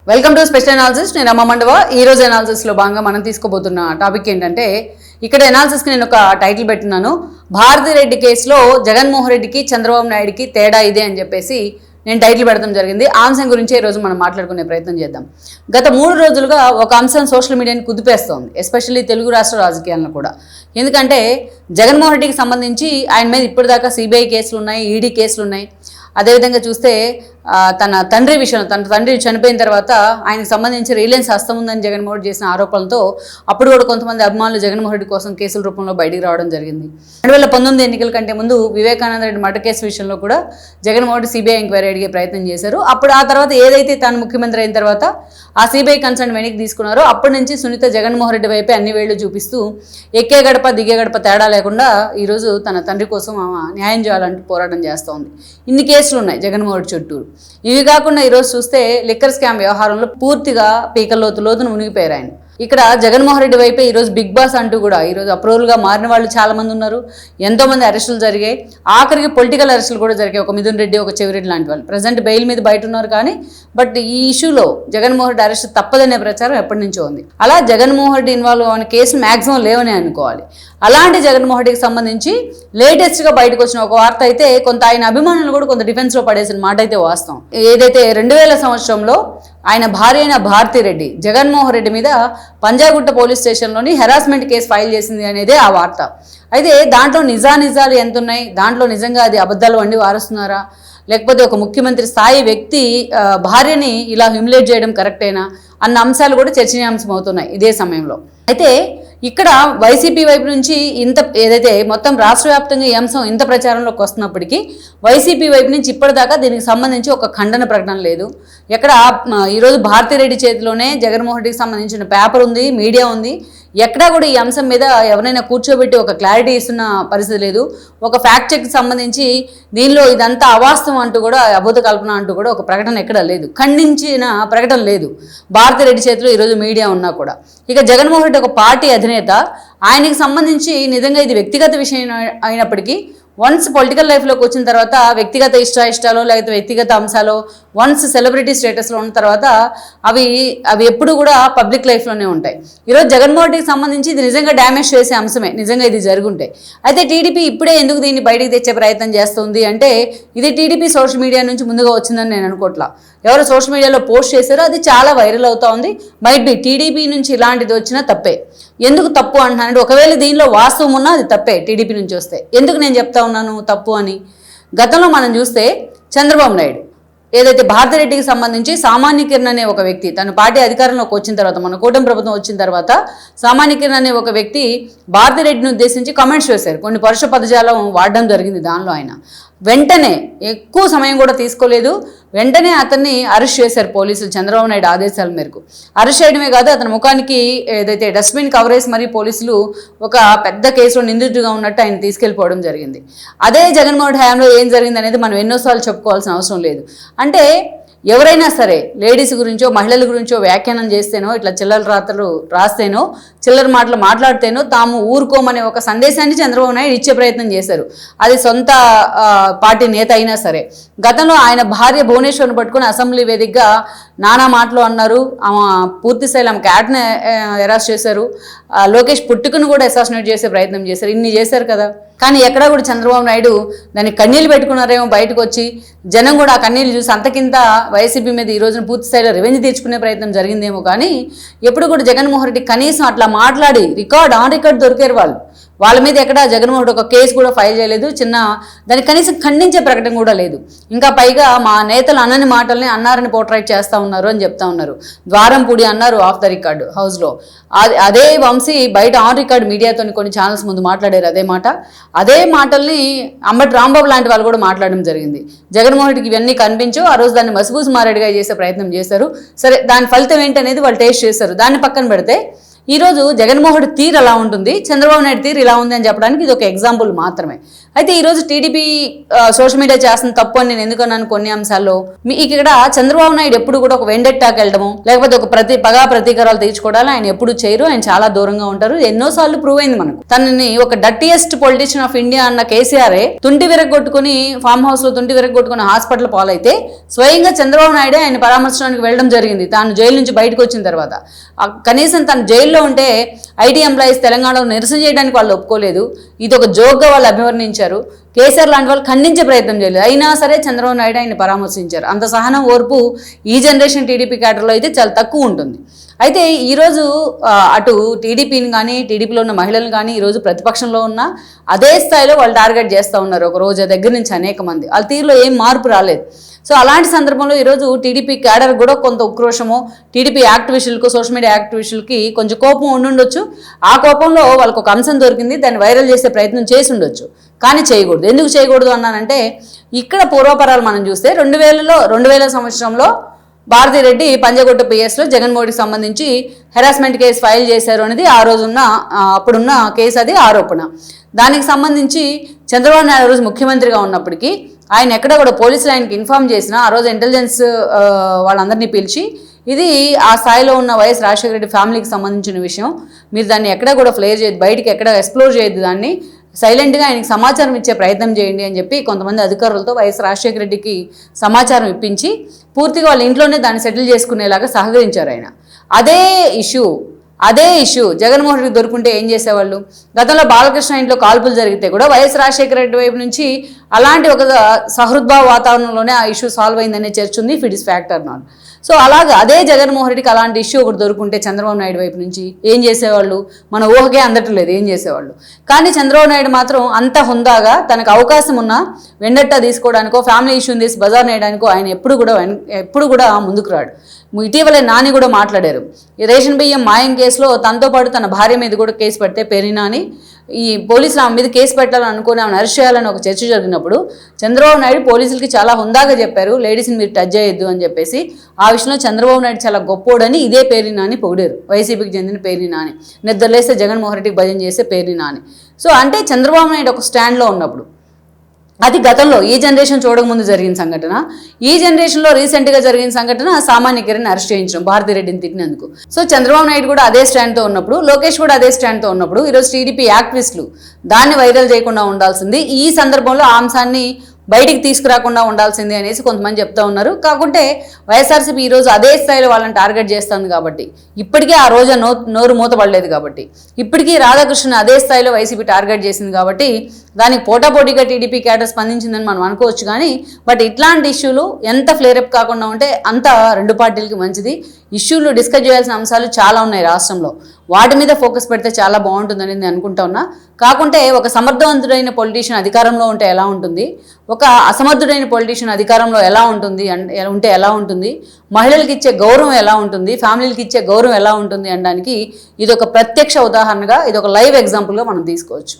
Welcome to special analysis. నేను అమ్మ మండవ. ఈ రోజు అనాలిసిస్ లో భాగంగా మనం తీసుకోబోతున్న టాపిక్ ఏంటంటే, ఇక్కడ అనాలిసిస్ కి నేను ఒక టైటిల్ పెట్టినాను, భారతిరెడ్డి కేసులో జగన్మోహన్ రెడ్డికి చంద్రబాబు నాయుడుకి తేడా ఇదే అని చెప్పేసి నేను టైటిల్ పెడతాం జరిగింది. ఆ అంశం గురించి ఈ రోజు మనం మాట్లాడుకునే ప్రయత్నం చేద్దాం. గత 3 రోజులుగా ఒక అంశం సోషల్ మీడియాని కుదిపేస్తోంది, ఎస్పెషల్లీ తెలుగు రాష్ట్ర రాజకీయాలను కూడా. ఎందుకంటే జగన్మోహన్ రెడ్డికి సంబంధించి ఆయన మీద ఇప్పటిదాకా సిబిఐ కేసులు ఉన్నాయి, ఈడీ కేసులు ఉన్నాయి. అదేవిధంగా చూస్తే తన తండ్రి విషయం, తన తండ్రి చనిపోయిన తర్వాత ఆయనకు సంబంధించి రిలయన్స్ హస్తం ఉందని జగన్మోహన్ రెడ్డి చేసిన ఆరోపణలతో అప్పుడు కూడా కొంతమంది అభిమానులు జగన్మోహన్ రెడ్డి కోసం కేసుల రూపంలో బయటికి రావడం జరిగింది. 2019 ఎన్నికల కంటే ముందు వివేకానంద రెడ్డి మర్డర్ కేసు విషయంలో కూడా జగన్మోహన్ రెడ్డి సిబిఐ ఎంక్వైరీ అడిగే ప్రయత్నం చేశారు. అప్పుడు ఆ తర్వాత ఏదైతే తాను ముఖ్యమంత్రి అయిన తర్వాత ఆ సిబిఐ కన్సర్న్ వెనక్కి తీసుకున్నారో అప్పటి నుంచి సునీత జగన్మోహన్ రెడ్డి వైపే అన్ని వేళ్లు చూపిస్తూ ఎక్కే గడప దిగే గడప తేడా లేకుండా ఈరోజు తన తండ్రి కోసం న్యాయం చేయాలంటూ పోరాటం చేస్తోంది. ఇన్ని కేసులు ఉన్నాయి జగన్మోహన్ రెడ్డి చుట్టూరు. ఇవి కాకుండా ఈరోజు చూస్తే లిక్కర్ స్కామ్ వ్యవహారంలో పూర్తిగా లోతును మునిగిపోయారు ఆయన. ఇక్కడ జగన్మోహన్ రెడ్డి వైపే ఈరోజు బిగ్ బాస్ అంటూ కూడా ఈరోజు అప్రూవల్గా మారిన వాళ్ళు చాలా మంది ఉన్నారు. ఎంతోమంది అరెస్టులు జరిగాయి, ఆఖరికి పొలిటికల్ అరెస్టులు కూడా జరిగాయి. ఒక మిథున్ రెడ్డి, ఒక చెవిరెడ్డి లాంటి వాళ్ళు ప్రజెంట్ బెయిల్ మీద బయట ఉన్నారు. కానీ బట్ ఈ ఇష్యూలో జగన్మోహన్ రెడ్డి అరెస్ట్ తప్పదనే ప్రచారం ఎప్పటి నుంచో ఉంది. అలా జగన్మోహన్ రెడ్డి ఇన్వాల్వ్ అయిన కేసులు మ్యాక్సిమం లేవని అనుకోవాలి. అలాంటి జగన్మోహన్ రెడ్డికి సంబంధించి లేటెస్ట్గా బయటకు వచ్చిన ఒక వార్త అయితే కొంత ఆయన అభిమానులు కూడా కొంత డిఫెన్స్లో పడేసిన మాట అయితే వాస్తవం. ఏదైతే 2000 సంవత్సరంలో ఆయన భార్య అయిన భారతిరెడ్డి జగన్మోహన్ రెడ్డి మీద పంజాగుట్ట పోలీస్ స్టేషన్లోని హెరాస్మెంట్ కేసు ఫైల్ చేసింది అనేదే ఆ వార్త. అయితే దాంట్లో నిజాలు ఎంత ఉన్నాయి, దాంట్లో నిజంగా అది అబద్ధాలు వండి వారుస్తున్నారా, లేకపోతే ఒక ముఖ్యమంత్రి స్థాయి వ్యక్తి భార్యని ఇలా హ్యూమిలేట్ చేయడం కరెక్టేనా అన్న అంశాలు కూడా చర్చనీయాంశం అవుతున్నాయి ఇదే సమయంలో. అయితే ఇక్కడ వైసీపీ వైపు నుంచి ఇంత ఏదైతే మొత్తం రాష్ట్ర వ్యాప్తంగా ఈ అంశం ఇంత ప్రచారంలోకి వస్తున్నప్పటికీ వైసీపీ వైపు నుంచి ఇప్పటిదాకా దీనికి సంబంధించి ఒక ఖండన ప్రకటన లేదు. ఎక్కడ ఈరోజు భారతిరెడ్డి చేతిలోనే జగన్మోహన్ రెడ్డికి సంబంధించిన పేపర్ ఉంది, మీడియా ఉంది. ఎక్కడా కూడా ఈ అంశం మీద ఎవరైనా కూర్చోబెట్టి ఒక క్లారిటీ ఇస్తున్న పరిస్థితి లేదు. ఒక ఫ్యాక్ట్ చెక్కి సంబంధించి దీనిలో ఇదంతా అవాస్తవం అంటూ కూడా, అబద్ధ కల్పన అంటూ కూడా ఒక ప్రకటన ఎక్కడా లేదు, ఖండించిన ప్రకటన లేదు భారతిరెడ్డి చేతిలో ఈరోజు మీడియా ఉన్నా కూడా. ఇక జగన్మోహన్ రెడ్డి ఒక పార్టీ అధినేత, ఆయనకి సంబంధించి నిజంగా ఇది వ్యక్తిగత విషయం అయినప్పటికీ వన్స్ పొలిటికల్ లైఫ్లోకి వచ్చిన తర్వాత వ్యక్తిగత ఇష్టాలో లేకపోతే వ్యక్తిగత అంశాలు వన్స్ సెలబ్రిటీ స్టేటస్లో ఉన్న తర్వాత అవి ఎప్పుడు కూడా పబ్లిక్ లైఫ్లోనే ఉంటాయి. ఈరోజు జగన్మోహన్ రెడ్డికి సంబంధించి ఇది నిజంగా డ్యామేజ్ చేసే అంశమే, నిజంగా ఇది జరుగుంటాయి. అయితే టీడీపీ ఇప్పుడే ఎందుకు దీన్ని బయటికి తెచ్చే ప్రయత్నం చేస్తుంది అంటే, ఇది టీడీపీ సోషల్ మీడియా నుంచి ముందుగా వచ్చిందని నేను అనుకోవట్లా. ఎవరు సోషల్ మీడియాలో పోస్ట్ చేశారో అది చాలా వైరల్ అవుతా ఉంది. మైట్ బి టీడీపీ నుంచి ఇలాంటిది వచ్చినా తప్పే. ఎందుకు తప్పు అంటున్నానంటే, ఒకవేళ దీనిలో వాస్తవం ఉన్నా అది తప్పే టీడీపీ నుంచి వస్తే. ఎందుకు నేను చెప్తా ఉన్నాను తప్పు అని, గతంలో మనం చూస్తే చంద్రబాబు నాయుడు ఏదైతే భారతిరెడ్డికి సంబంధించి సామాన్య కిరణ్ అనే ఒక వ్యక్తి తన పార్టీ అధికారంలోకి వచ్చిన తర్వాత, మన కూటమి ప్రభుత్వం వచ్చిన తర్వాత సామాన్య కిరణ్ అనే ఒక వ్యక్తి భారతిరెడ్డిని ఉద్దేశించి కామెంట్స్ వేశారు. కొన్ని పరుష పదజాలం వాడడం జరిగింది. దానిలో ఆయన వెంటనే, ఎక్కువ సమయం కూడా తీసుకోలేదు, వెంటనే అతన్ని అరెస్ట్ చేశారు పోలీసులు చంద్రబాబు నాయుడు ఆదేశాల మేరకు. అరెస్ట్ చేయడమే కాదు, అతని ముఖానికి ఏదైతే డస్ట్బిన్ కవరేజ్ మరి పోలీసులు ఒక పెద్ద కేసులో నిందితుడిగా ఉన్నట్టు ఆయన తీసుకెళ్ళిపోవడం జరిగింది. అదే జగన్మోహన్ రెడ్డి హయాంలో ఏం జరిగింది అనేది మనం ఎన్నోసార్లు చెప్పుకోవాల్సిన అవసరం లేదు. అంటే ఎవరైనా సరే లేడీస్ గురించో మహిళల గురించో వ్యాఖ్యానం చేస్తేనో, ఇట్లా చిల్లర రాతలు రాస్తేనో, చిల్లర మాటలు మాట్లాడితేనో తాము ఊరుకోమనే ఒక సందేశాన్ని చంద్రబాబు నాయుడు ఇచ్చే ప్రయత్నం చేశారు. అది సొంత పార్టీ నేత అయినా సరే. గతంలో ఆయన భార్య భువనేశ్వర్ని పట్టుకుని అసెంబ్లీ వేదికగా నానా మాటలు అన్నారు. ఆమె పూర్తిస్థాయిలో ఆమె క్యాట్ని అరెస్ట్ చేశారు. లోకేష్ పుట్టుకును కూడా అసాసినేట్ చేసే ప్రయత్నం చేశారు. ఇన్ని చేశారు కదా. కానీ ఎక్కడా కూడా చంద్రబాబు నాయుడు దాన్ని కన్నీళ్ళు పెట్టుకున్నారేమో బయటకు వచ్చి, జనం కూడా ఆ కన్నీళ్ళు చూసి అంతకింత వైసీపీ మీద ఈ రోజున పూర్తి స్థాయిలో రివెంజ్ తీర్చుకునే ప్రయత్నం జరిగిందేమో. కానీ ఎప్పుడు కూడా జగన్మోహన్ రెడ్డి కనీసం అట్లా మాట్లాడి ఆన్ రికార్డ్ దొరికారు వాళ్ళ మీద ఎక్కడ జగన్మోహన్ రెడ్డి ఒక కేసు కూడా ఫైల్ చేయలేదు. దాన్ని కనీసం ఖండించే ప్రకటన కూడా లేదు. ఇంకా పైగా మా నేతలు అన్నని మాటల్ని అన్నారని పోర్ట్రైట్ చేస్తూ ఉన్నారు అని చెప్తా ఉన్నారు. ద్వారంపూడి అన్నారు ఆఫ్ ద రికార్డు హౌస్లో. అదే వంశీ బయట ఆన్ రికార్డ్ మీడియాతో కొన్ని ఛానల్స్ ముందు మాట్లాడారు అదే మాట. అదే మాటల్ని అంబటి రాంబాబు లాంటి వాళ్ళు కూడా మాట్లాడడం జరిగింది. జగన్మోహన్ రెడ్డికి ఇవన్నీ కనిపించో ఆ రోజు దాన్ని మసిబూసి మారేడుగా చేసే ప్రయత్నం చేశారు. సరే, దాని ఫలితం ఏంటనేది వాళ్ళు టేస్ట్ చేశారు. దాన్ని పక్కన పెడితే ఈరోజు జగన్మోహన్ రెడ్డి తీరు ఎలా ఉంటుంది, చంద్రబాబు నాయుడు తీరు ఇలా ఉంది అని చెప్పడానికి ఇది ఒక ఎగ్జాంపుల్ మాత్రమే. అయితే ఈరోజు టీడీపీ సోషల్ మీడియా చేస్తున్న తప్పు అని నేను ఎందుకన్నాను కొన్ని అంశాల్లో. ఇక్కడ చంద్రబాబు నాయుడు ఎప్పుడు కూడా ఒక వెండెట్టాకి వెళ్ళడము, లేకపోతే ఒక పగా ప్రతీకారాలు తీర్చుకోవడాలు ఆయన ఎప్పుడు చేయరు. ఆయన చాలా దూరంగా ఉంటారు. ఎన్నోసార్లు ప్రూవ్ అయింది మనకు. తనని ఒక డర్టియెస్ట్ పొలిటీషియన్ ఆఫ్ ఇండియా అన్న కేసీఆరే తుంటి విరగొట్టుకుని ఫామ్ హౌస్ లో తుంటి విరగొట్టుకుని హాస్పిటల్ పాలైతే స్వయంగా చంద్రబాబు నాయుడే ఆయన పరామర్శించడానికి వెళ్ళడం జరిగింది. తాను జైలు నుంచి బయటకు వచ్చిన తర్వాత కనీసం తను జైల్లో ఉంటే ఐటీ ఎంప్లాయీస్ తెలంగాణలో నిరసన చేయడానికి వాళ్ళు ఒప్పుకోలేదు. ఇది ఒక జోక్గా వాళ్ళు అభివర్ణించారు. కేసీఆర్ లాంటి వాళ్ళు ఖండించే ప్రయత్నం చేయలేదు. అయినా సరే చంద్రబాబు నాయుడు ఆయన పరామర్శించారు. అంత సహనం ఓర్పు ఈ జనరేషన్ టీడీపీ క్యాడర్లో అయితే చాలా తక్కువ ఉంటుంది. అయితే ఈరోజు అటు టీడీపీని కానీ టీడీపీలో ఉన్న మహిళలు కానీ ఈరోజు ప్రతిపక్షంలో ఉన్న అదే స్థాయిలో వాళ్ళు టార్గెట్ చేస్తూ ఉన్నారు. ఒక రోజు దగ్గర నుంచి అనేక మంది వాళ్ళ తీరులో ఏం మార్పు రాలేదు. సో అలాంటి సందర్భంలో ఈరోజు టీడీపీ క్యాడర్ కూడా కొంత ఉక్రోషము, టీడీపీ యాక్టివిస్టులకు సోషల్ మీడియా యాక్టివిస్టులకి కొంచెం కోపం ఉండుండొచ్చు. ఆ కోపంలో వాళ్ళకు ఒక అంశం దొరికింది, దాన్ని వైరల్ చేసే ప్రయత్నం చేసి ఉండొచ్చు. కానీ చేయకూడదు. ఎందుకు చేయకూడదు అన్నానంటే ఇక్కడ పూర్వపరాలు మనం చూస్తే 2000 సంవత్సరంలో భారతిరెడ్డి పంజగుట్ట పిఎస్లో జగన్మోహన్కి సంబంధించి హెరాస్మెంట్ కేసు ఫైల్ చేశారు అనేది ఆ రోజున్న అప్పుడున్న కేసు, అది ఆరోపణ. దానికి సంబంధించి చంద్రబాబు నాయుడు రోజు ముఖ్యమంత్రిగా ఉన్నప్పటికీ ఆయన ఎక్కడ కూడా పోలీసులు ఆయనకి ఇన్ఫార్మ్ చేసినా ఆ రోజు ఇంటెలిజెన్స్ వాళ్ళందరినీ పిలిచి ఇది ఆ స్థాయిలో ఉన్న వైఎస్ రాజశేఖర రెడ్డి ఫ్యామిలీకి సంబంధించిన విషయం, మీరు దాన్ని ఎక్కడ కూడా ఫ్లేర్ చేయొద్దు, బయటికి ఎక్కడ ఎక్స్ప్లోర్ చేయొద్దు, దాన్ని సైలెంట్గా ఆయనకి సమాచారం ఇచ్చే ప్రయత్నం చేయండి అని చెప్పి కొంతమంది అధికారులతో వైఎస్ రాజశేఖర రెడ్డికి సమాచారం ఇప్పించి పూర్తిగా వాళ్ళ ఇంట్లోనే దాన్ని సెటిల్ చేసుకునేలాగా సహకరించారు ఆయన. అదే ఇష్యూ జగన్మోహన్ రెడ్డి దొరుకుంటే ఏం చేసేవాళ్ళు? గతంలో బాలకృష్ణ ఇంట్లో కాల్పులు జరిగితే కూడా వైఎస్ రాజశేఖర రెడ్డి వైపు నుంచి అలాంటి ఒక సహృద్భావ వాతావరణంలోనే ఆ ఇష్యూ సాల్వ్ అయిందనే చర్చ ఉంది. If it is factor not. So అలాగా అదే జగన్మోహన్ రెడ్డికి అలాంటి ఇష్యూ ఒకటి దొరుకుంటే చంద్రబాబు నాయుడు వైపు నుంచి ఏం చేసేవాళ్ళు? మన ఊహకే అందట్లేదు ఏం చేసేవాళ్ళు. కానీ చంద్రబాబు నాయుడు మాత్రం అంత హుందాగా తనకు అవకాశం ఉన్న వెండట్టా తీసుకోవడానికో ఫ్యామిలీ ఇష్యూని తీసి బజార్ నేయడానికో ఆయన ఎప్పుడు కూడా ముందుకు రాడు. ఇటీవలే నాని కూడా మాట్లాడారు. ఈ రేషన్ బియ్యం మాయం కేసులో తనతో పాటు తన భార్య మీద కూడా కేసు పెడితే పేర్ని నాని ఈ పోలీసులు ఆమె మీద కేసు పెట్టాలని అనుకుని ఆమెను అరెస్ట్ చేయాలని ఒక చర్చ జరిగినప్పుడు చంద్రబాబు నాయుడు పోలీసులకి చాలా హుందాగా చెప్పారు, లేడీస్ని మీరు టచ్ చేయొద్దు అని చెప్పేసి. ఆ విషయంలో చంద్రబాబు నాయుడు చాలా గొప్పోడని ఇదే పేర్ని నాని పొగిడారు. వైసీపీకి చెందిన పేర్ని నాని, నిద్రలేస్తే జగన్మోహన్ రెడ్డికి భజన చేసే పేర్ని నాని. సో అంటే చంద్రబాబు నాయుడు ఒక స్టాండ్లో ఉన్నప్పుడు అది గతంలో ఈ జనరేషన్ చూడకముందు జరిగిన సంఘటన. ఈ జనరేషన్లో రీసెంట్గా జరిగిన సంఘటన సామాన్య కిరణ్ అరెస్ట్ చేయించడం భారతిరెడ్డిని తిట్టినందుకు. సో చంద్రబాబు నాయుడు కూడా అదే స్టాండ్తో ఉన్నప్పుడు, లోకేష్ కూడా అదే స్టాండ్తో ఉన్నప్పుడు ఈరోజు టీడీపీ యాక్టివిస్టులు దాన్ని వైరల్ చేయకుండా ఉండాల్సింది, ఈ సందర్భంలో ఆ అంశాన్ని బయటికి తీసుకురాకుండా ఉండాల్సింది అనేసి కొంతమంది చెప్తా ఉన్నారు. కాకుంటే వైఎస్ఆర్సీపీ ఈరోజు అదే స్థాయిలో వాళ్ళని టార్గెట్ చేస్తుంది కాబట్టి, ఇప్పటికీ ఆ రోజు నోరు మూతపడలేదు కాబట్టి, ఇప్పటికీ రాధాకృష్ణ అదే స్థాయిలో వైసీపీ టార్గెట్ చేసింది కాబట్టి దానికి పోటాపోటీగా టీడీపీ క్యాడర్ స్పందించిందని మనం అనుకోవచ్చు. కానీ బట్ ఇట్లాంటి ఇష్యూలు ఎంత ఫ్లేరప్ కాకుండా ఉంటే అంత రెండు పార్టీలకి మంచిది. ఇష్యూలు డిస్కస్ చేయాల్సిన అంశాలు చాలా ఉన్నాయి రాష్ట్రంలో, వాటి మీద ఫోకస్ పెడితే చాలా బాగుంటుందని నేను అనుకుంటా ఉన్నా. కాకుంటే ఒక సమర్థవంతుడైన పొలిటీషియన్ అధికారంలో ఉంటే ఎలా ఉంటుంది, ఒక అసమర్థుడైన పొలిటీషియన్ అధికారంలో ఎలా ఉంటుంది ఉంటే ఎలా ఉంటుంది, మహిళలకు ఇచ్చే గౌరవం ఎలా ఉంటుంది, ఫ్యామిలీలకు ఇచ్చే గౌరవం ఎలా ఉంటుంది అనడానికి ఇది ఒక ప్రత్యక్ష ఉదాహరణగా, ఇది ఒక లైవ్ ఎగ్జాంపుల్గా మనం తీసుకోవచ్చు.